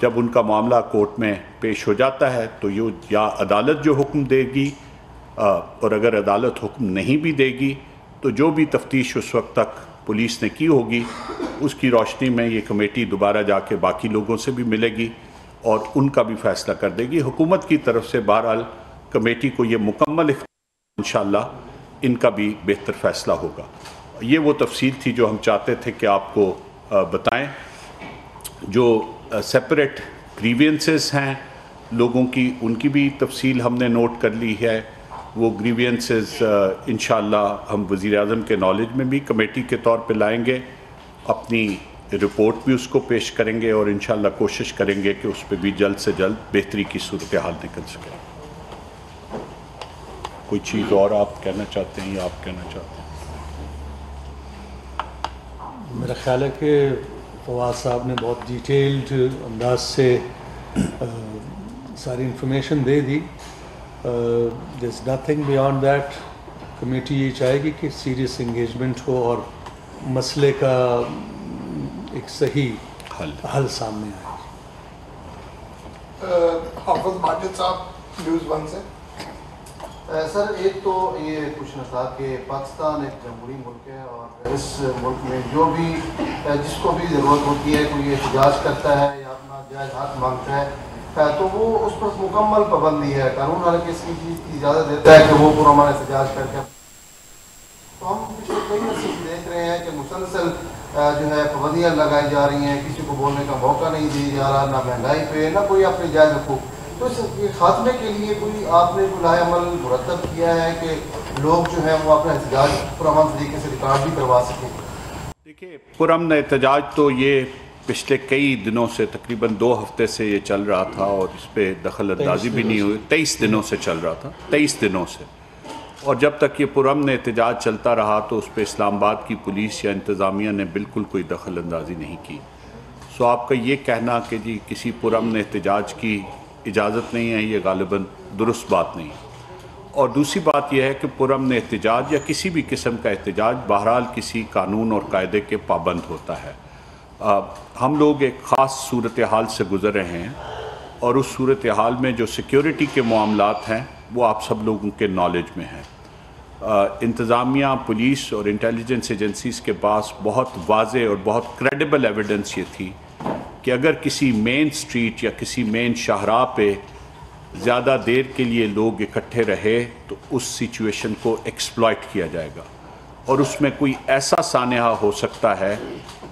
جب ان کا معاملہ کورٹ میں پیش ہو جاتا ہے تو یہ یا عدالت جو حکم دے گی، اور اگر عدالت حکم نہیں بھی دے گی تو جو بھی تفتیش اس وقت تک پولیس نے کی ہوگی اس کی روشنی میں یہ کمیٹی دوبارہ جا کے باقی لوگوں سے بھی ملے گی اور ان کا بھی فیصلہ کر دے گی۔ حکومت کی طرف سے بہرحال کمیٹی کو یہ مکمل انشاءاللہ ان کا بھی بہتر فیصلہ ہوگا۔ یہ وہ تفصیل تھی جو ہم چاہتے تھے کہ آپ کو بتائیں۔ جو سیپریٹ گریوینسز ہیں لوگوں کی، ان کی بھی تفصیل ہم نے نوٹ کر لی ہے۔ وہ گریوینسز انشاءاللہ ہم وزیر اعظم کے نالج میں بھی کمیٹی کے طور پہ لائیں گے، اپنی رپورٹ بھی اس کو پیش کریں گے اور انشاءاللہ کوشش کریں گے کہ اس پہ بھی جلد سے جلد بہتری کی صورتحال نکل سکے۔ کوئی چیز اور آپ کہنا چاہتے ہیں یا آپ کہنا چاہتے ہیں؟ میرا خیال ہے کہ فواد صاحب نے بہت ڈیٹیلڈ انداز سے ساری information they the. there's nothing beyond that۔ Committee یہ چاہے گی کہ سیریس انگیجمنٹ ہو اور مسئلے کا ایک صحیح حل سامنے آئے۔ حافظ ماجد صاحب نیوز 1 سے۔ سر ایک تو یہ پوچھنا تھا کہ پاکستان ایک جمہوری ملک ہے اور اس ملک میں جو بھی جس کو بھی ضرورت ہوتی ہے کوئی احتجاج کرتا ہے یا اپنا جائز حق مانگتا ہے تو وہ اس پر مکمل پابندی ہے، قانون حالانکہ اس چیز کی اجازت دیتا ہے کہ وہ پرامن احتجاج کر کے، تو ہم پچھلے کئی عرصے سے دیکھ رہے ہیں کہ مسلسل جو ہے پابندیاں لگائی جا رہی ہیں، کسی کو بولنے کا موقع نہیں دیا جا رہا، نہ مہنگائی پہ نہ کوئی اپنے جائز حقوق۔ تو اس خاتمے کے لیے کوئی آپ نے کوئی لائحہ عمل مرتب کیا ہے کہ لوگ جو ہیں وہ اپنا احتجاج پرامن طریقے سے ریکارڈ بھی کروا سکیں؟ دیکھیے، پرامن احتجاج تو یہ پچھلے کئی دنوں سے تقریباً 2 ہفتے سے یہ چل رہا تھا اور اس پہ دخل اندازی بھی نہیں ہوئی۔ 23 دنوں سے چل رہا تھا، 23 دنوں سے، اور جب تک یہ پرامن احتجاج چلتا رہا تو اس پہ اسلام آباد کی پولیس یا انتظامیہ نے بالکل کوئی دخل اندازی نہیں کی۔ سو آپ کا یہ کہنا کہ جی کسی پرامن احتجاج کی اجازت نہیں ہے، یہ غالباً درست بات نہیں ہے۔ اور دوسری بات یہ ہے کہ پرامن احتجاج یا کسی بھی قسم کا احتجاج بہرحال کسی قانون اور قاعدے کے پابند ہوتا ہے۔ ہم لوگ ایک خاص صورتحال سے گزر رہے ہیں اور اس صورتحال میں جو سیکیورٹی کے معاملات ہیں وہ آپ سب لوگوں کے نالج میں ہیں۔ انتظامیہ، پولیس اور انٹیلیجنس ایجنسیز کے پاس بہت واضح اور بہت کریڈیبل ایویڈنس یہ تھی کہ اگر کسی مین سٹریٹ یا کسی مین شاہراہ پہ زیادہ دیر کے لیے لوگ اکٹھے رہے تو اس سچویشن کو ایکسپلائٹ کیا جائے گا اور اس میں کوئی ایسا سانحہ ہو سکتا ہے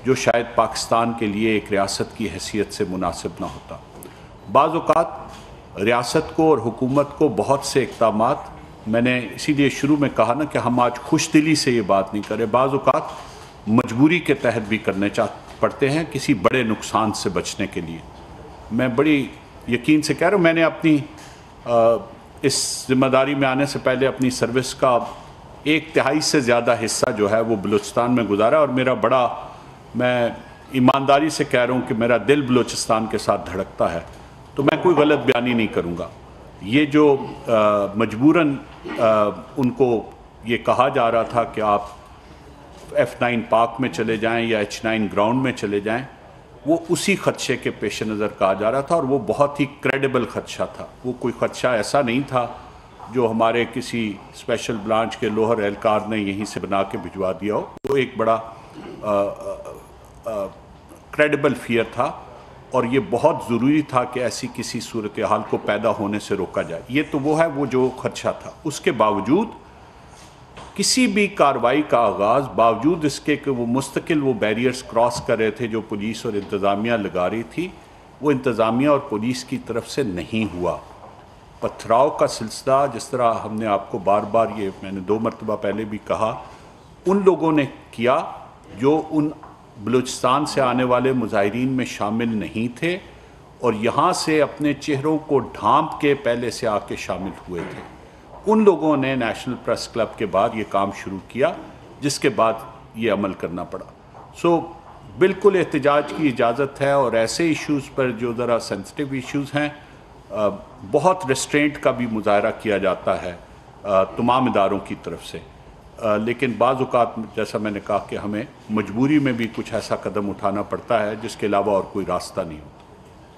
جو شاید پاکستان کے لیے ایک ریاست کی حیثیت سے مناسب نہ ہوتا۔ بعض اوقات ریاست کو اور حکومت کو بہت سے اقدامات، میں نے اسی لیے شروع میں کہا نا کہ ہم آج خوش دلی سے یہ بات نہیں کریں، بعض اوقات مجبوری کے تحت بھی کرنے پڑتے ہیں کسی بڑے نقصان سے بچنے کے لیے۔ میں بڑی یقین سے کہہ رہا ہوں، میں نے اپنی اس ذمہ داری میں آنے سے پہلے اپنی سروس کا 1/3 سے زیادہ حصہ جو ہے وہ بلوچستان میں گزارا، اور میرا بڑا، میں ایمانداری سے کہہ رہا ہوں کہ میرا دل بلوچستان کے ساتھ دھڑکتا ہے، تو میں کوئی غلط بیانی نہیں کروں گا۔ یہ جو مجبوراً ان کو یہ کہا جا رہا تھا کہ آپ F9 پارک میں چلے جائیں یا H9 گراؤنڈ میں چلے جائیں، وہ اسی خدشے کے پیش نظر کہا جا رہا تھا، اور وہ بہت ہی کریڈیبل خدشہ تھا۔ وہ کوئی خدشہ ایسا نہیں تھا جو ہمارے کسی اسپیشل برانچ کے لوہر اہلکار نے یہیں سے بنا کے بھجوا دیا ہو۔ وہ ایک بڑا کریڈیبل فیئر تھا، اور یہ بہت ضروری تھا کہ ایسی کسی صورتحال کو پیدا ہونے سے روکا جائے۔ یہ تو وہ ہے وہ جو خدشہ تھا۔ اس کے باوجود کسی بھی کارروائی کا آغاز، باوجود اس کے کہ وہ مستقل وہ بیریئرز کراس کر رہے تھے جو پولیس اور انتظامیہ لگا رہی تھی، وہ انتظامیہ اور پولیس کی طرف سے نہیں ہوا۔ پتھراؤ کا سلسلہ، جس طرح ہم نے آپ کو بار بار، یہ میں نے 2 مرتبہ پہلے بھی کہا، ان لوگوں نے کیا جو ان بلوچستان سے آنے والے مظاہرین میں شامل نہیں تھے اور یہاں سے اپنے چہروں کو ڈھانپ کے پہلے سے آ کے شامل ہوئے تھے۔ ان لوگوں نے نیشنل پریس کلب کے بعد یہ کام شروع کیا، جس کے بعد یہ عمل کرنا پڑا۔ سو بالکل احتجاج کی اجازت ہے، اور ایسے ایشوز پر جو ذرا سینسٹیو ایشوز ہیں بہت ریسٹرینٹ کا بھی مظاہرہ کیا جاتا ہے تمام اداروں کی طرف سے، لیکن بعض اوقات جیسا میں نے کہا کہ ہمیں مجبوری میں بھی کچھ ایسا قدم اٹھانا پڑتا ہے جس کے علاوہ اور کوئی راستہ نہیں ہوتا۔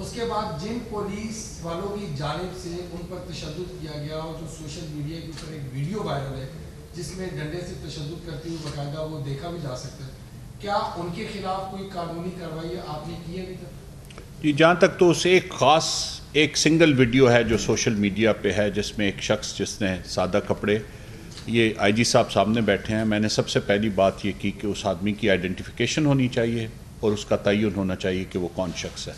اس کے بعد جن پولیس والوں کی جانب سے ان پر تشدد کیا گیا اور جو سوشل میڈیا کے اوپر ایک ویڈیو وائرل ہے جس میں ڈنڈے سے تشدد کرتے ہوئے باقاعدہ وہ دیکھا بھی جا سکتا ہے، کیا ان کے خلاف کوئی قانونی کارروائی آپ نے کی ہے ابھی تک؟ جی جہاں تک تو اس ایک سنگل ویڈیو ہے جو سوشل میڈیا پہ ہے جس میں ایک شخص جس نے سادہ کپڑے، یہ آئی جی صاحب سامنے بیٹھے ہیں، میں نے سب سے پہلی بات یہ کی کہ اس آدمی کی آئیڈینٹیفیکیشن ہونی چاہیے اور اس کا تعین ہونا چاہیے کہ وہ کون شخص ہے.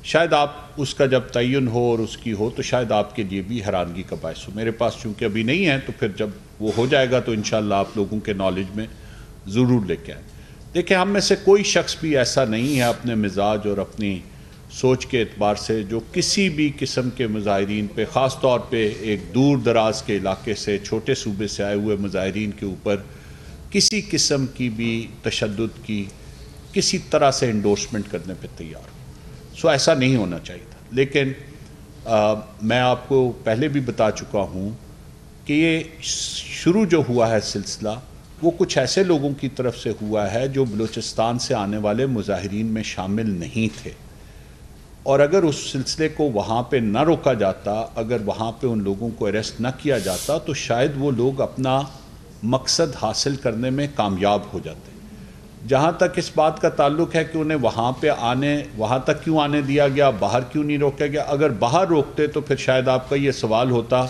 شاید آپ اس کا جب تعین ہو اور اس کی ہو تو شاید آپ کے لیے بھی حیرانگی کا باعث ہو. میرے پاس چونکہ ابھی نہیں ہے تو پھر جب وہ ہو جائے گا تو انشاءاللہ آپ لوگوں کے نالج میں ضرور لے کے آئیں. دیکھیں ہم میں سے کوئی شخص بھی ایسا نہیں ہے اپنے مزاج اور اپنی سوچ کے اعتبار سے جو کسی بھی قسم کے مظاہرین پہ، خاص طور پہ ایک دور دراز کے علاقے سے چھوٹے صوبے سے آئے ہوئے مظاہرین کے اوپر کسی قسم کی بھی تشدد کی کسی طرح سے انڈورسمنٹ کرنے پہ تیار ہو. سو ایسا نہیں ہونا چاہیے تھا. لیکن میں آپ کو پہلے بھی بتا چکا ہوں کہ یہ شروع جو ہوا ہے سلسلہ وہ کچھ ایسے لوگوں کی طرف سے ہوا ہے جو بلوچستان سے آنے والے مظاہرین میں شامل نہیں تھے، اور اگر اس سلسلے کو وہاں پہ نہ روکا جاتا، اگر وہاں پہ ان لوگوں کو اریسٹ نہ کیا جاتا تو شاید وہ لوگ اپنا مقصد حاصل کرنے میں کامیاب ہو جاتے. جہاں تک اس بات کا تعلق ہے کہ انہیں وہاں تک کیوں آنے دیا گیا، باہر کیوں نہیں روکا گیا، اگر باہر روکتے تو پھر شاید آپ کا یہ سوال ہوتا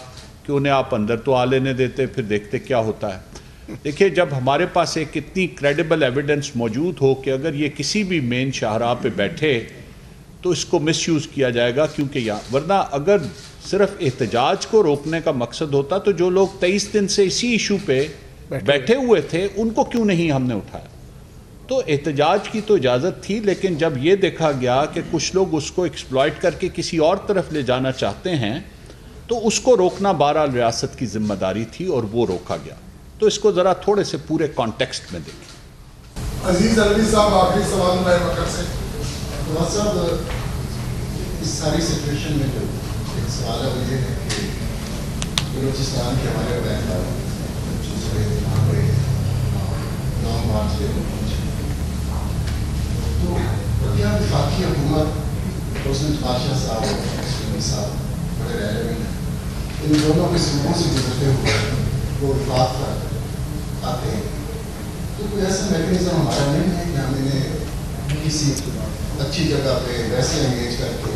کہ انہیں آپ اندر تو آ لینے دیتے، پھر دیکھتے کیا ہوتا ہے. دیکھیں جب ہمارے پاس ایک اتنی کریڈیبل ایویڈنس موجود ہو کہ اگر یہ کسی بھی مین شاہراہ پہ بیٹھے تو اس کو مس یوز کیا جائے گا، کیونکہ ورنہ اگر صرف احتجاج کو روکنے کا مقصد ہوتا تو جو لوگ 23 دن سے اسی ایشو پہ بیٹھے ہوئے تھے ان کو کیوں نہیں ہم نے اٹھایا. تو احتجاج کی تو اجازت تھی، لیکن جب یہ دیکھا گیا کہ کچھ لوگ اس کو ایکسپلائٹ کر کے کسی اور طرف لے جانا چاہتے ہیں تو اس کو روکنا بہرحال ریاست کی ذمہ داری تھی اور وہ روکا گیا. تو اس کو ذرا تھوڑے سے پورے کانٹیکسٹ میں دیکھیں. عزیز علوی صاحب آخری سوال میں وقت سے صاحب اس ساری سچویشن میں جو ایک سوال ہے وہ یہ ہے کہ بلوچستان کے ہمارے بہن وہاں پہ 9 مارچ کے تو کیا وفاقی حکومت حسن بادشاہ صاحب اور سلمی صاحب بڑے ریلیونٹ ہیں، ان دونوں کے صوبوں سے گزرتے ہوئے وہ وفاق پر آتے ہیں، تو کوئی ایسا میکنزم ہمارا نہیں ہے کہ ہم انہیں کسی اچھی جگہ پہ ویسے انگیج کر کے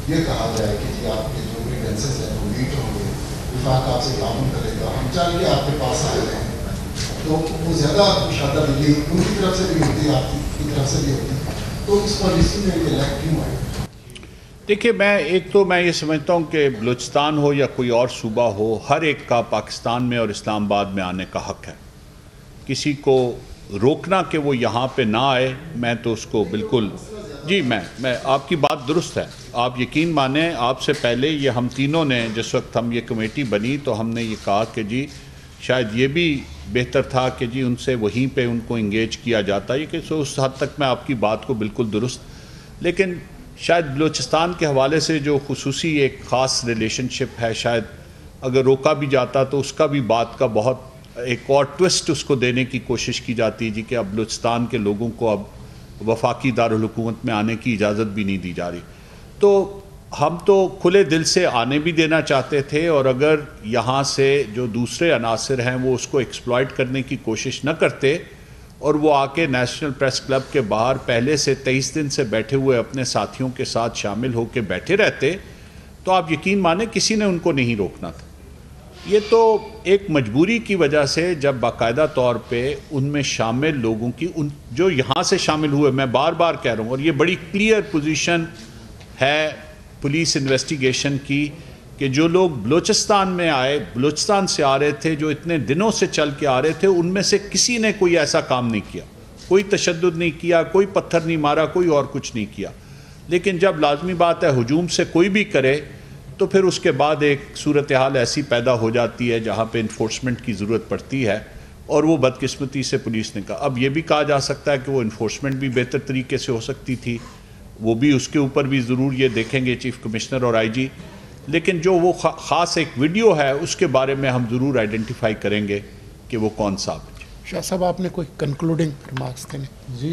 یہ کہا جائے کہ جی آپ کے جو گریونسز ہیں وہ میٹ ہوں گے، وفاق آپ سے تعاون کرے گا، ہم چاہ کے آپ کے پاس آئے ہیں، تو وہ زیادہ کشادہ دلی ان کی طرف سے بھی ہوتی ہے، آپ کی طرف سے بھی ہوتی ہے. تو اس پالیسی میں یہ لیک کیوں آئے؟ دیکھیے میں یہ سمجھتا ہوں کہ بلوچستان ہو یا کوئی اور صوبہ ہو، ہر ایک کا پاکستان میں اور اسلام آباد میں آنے کا حق ہے. کسی کو روکنا کہ وہ یہاں پہ نہ آئے، میں تو اس کو بالکل جی میں آپ کی بات درست ہے. آپ یقین مانیں آپ سے پہلے یہ ہم تینوں نے جس وقت ہم یہ کمیٹی بنی تو ہم نے یہ کہا کہ جی شاید یہ بھی بہتر تھا کہ جی ان سے وہیں پہ ان کو انگیج کیا جاتا. یہ کہ اس حد تک میں آپ کی بات کو بالکل درست، لیکن شاید بلوچستان کے حوالے سے جو خصوصی ایک خاص ریلیشن شپ ہے، شاید اگر روکا بھی جاتا تو اس کا بھی بات کا بہت ایک اور ٹوسٹ اس کو دینے کی کوشش کی جاتی جی کہ اب بلوچستان کے لوگوں کو اب وفاقی دارالحکومت میں آنے کی اجازت بھی نہیں دی جا رہی. تو ہم تو کھلے دل سے آنے بھی دینا چاہتے تھے، اور اگر یہاں سے جو دوسرے عناصر ہیں وہ اس کو ایکسپلائٹ کرنے کی کوشش نہ کرتے اور وہ آ کے نیشنل پریس کلب کے باہر پہلے سے 23 دن سے بیٹھے ہوئے اپنے ساتھیوں کے ساتھ شامل ہو کے بیٹھے رہتے تو آپ یقین مانیں کسی نے ان کو نہیں روکنا تھا. یہ تو ایک مجبوری کی وجہ سے جب باقاعدہ طور پہ ان میں شامل لوگوں کی جو یہاں سے شامل ہوئے، میں بار بار کہہ رہا ہوں اور یہ بڑی کلیئر پوزیشن ہے پولیس انویسٹیگیشن کی کہ جو لوگ بلوچستان میں آئے، بلوچستان سے آ رہے تھے، جو اتنے دنوں سے چل کے آ رہے تھے، ان میں سے کسی نے کوئی ایسا کام نہیں کیا، کوئی تشدد نہیں کیا، کوئی پتھر نہیں مارا، کوئی اور کچھ نہیں کیا. لیکن جب لازمی بات ہے ہجوم سے کوئی بھی کرے تو پھر اس کے بعد ایک صورتحال ایسی پیدا ہو جاتی ہے جہاں پہ انفورسمنٹ کی ضرورت پڑتی ہے، اور وہ بدقسمتی سے پولیس نے کہا. اب یہ بھی کہا جا سکتا ہے کہ وہ انفورسمنٹ بھی بہتر طریقے سے ہو سکتی تھی، وہ بھی اس کے اوپر بھی ضرور یہ دیکھیں گے چیف کمشنر اور آئی جی. لیکن جو وہ خاص ایک ویڈیو ہے اس کے بارے میں ہم ضرور آئیڈینٹیفائی کریں گے کہ وہ کون سا ہے. شاہ صاحب آپ نے کوئی کنکلوڈنگ ریمارکس دینے؟ جی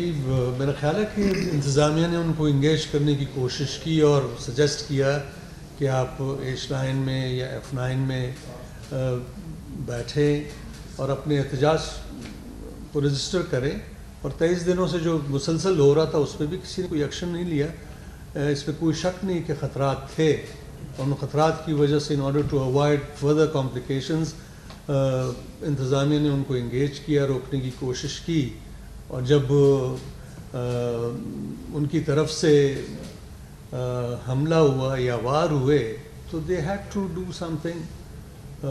میرا خیال ہے کہ انتظامیہ نے ان کو انگیج کرنے کی کوشش کی اور سجیسٹ کیا کہ آپ H9 میں یا F9 میں بیٹھیں اور اپنے احتجاج کو رجسٹر کریں، اور 23 دنوں سے جو مسلسل ہو رہا تھا اس پہ بھی کسی نے کوئی ایکشن نہیں لیا. اس پہ کوئی شک نہیں کہ خطرات تھے، اور ان خطرات کی وجہ سے in order to avoid further complications انتظامیہ نے ان کو انگیج کیا، روکنے کی کوشش کی، اور جب ان کی طرف سے حملہ ہوا یا وار ہوئے تو they had to do something.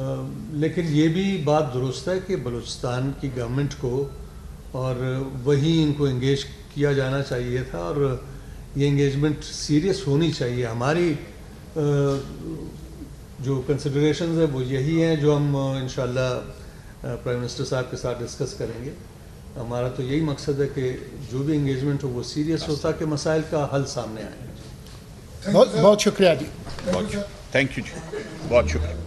لیکن یہ بھی بات درست ہے کہ بلوچستان کی گورنمنٹ کو اور وہیں ان کو انگیج کیا جانا چاہیے تھا، اور یہ انگیجمنٹ سیریس ہونی چاہیے. ہماری جو کنسیڈریشنز ہیں وہ یہی ہیں جو ہم انشاءاللہ پرائم منسٹر صاحب کے ساتھ ڈسکس کریں گے. ہمارا تو یہی مقصد ہے کہ جو بھی انگیجمنٹ ہو وہ سیریس ہو تاکہ مسائل کا حل سامنے آئے. بہت شکریہ جی. تھینک یو جی، بہت شکریہ.